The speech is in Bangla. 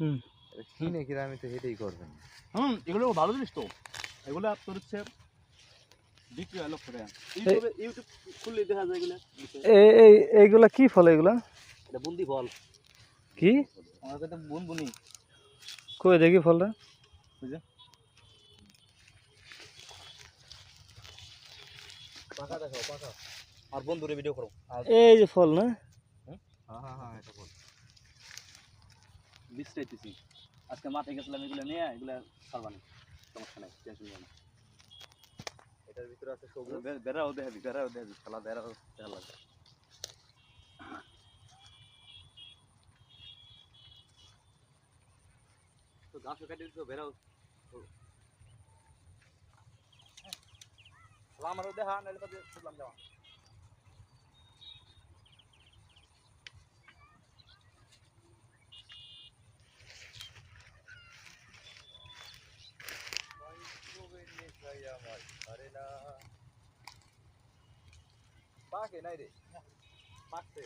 হুম কিনে কিনে আমি তো এটাই করবেন। এগুলো ভালো জিনিস তো, এগুলো তোর হচ্ছে বিক্রি হয় লক্ষ টাকা। ইউটিউব খুললে দেখা যায় এগুলো। এইগুলা কি ফল এগুলা? এটা বুন্দি ফল। কি আমার কাছে বুনবুনি। কই দেখি ফলটা? বুঝলে পাকা দেখাও, পাকা। আর বন্ধুরে ভিডিও করো। এই যে ফল না? হ্যাঁ এটা বল। বীজ চাইতেছি আজকে মাঠে গেছিলাম, এগুলো নিয়ে এগুলো ছাড়বানি, সমস্যা নাই, টেনশন নেই। এটার ভিতরে আছে সবুজ। বেড়াও দেখাবি, খেলা বেড়াও দেখা লাগবে। তো গাছও কাটি দিচ্ছ, বেড়াও আমারও দেখা, নাহলে তো বুঝলাম যাওয়া। আরে না পাকে নাই রে, পাকছে।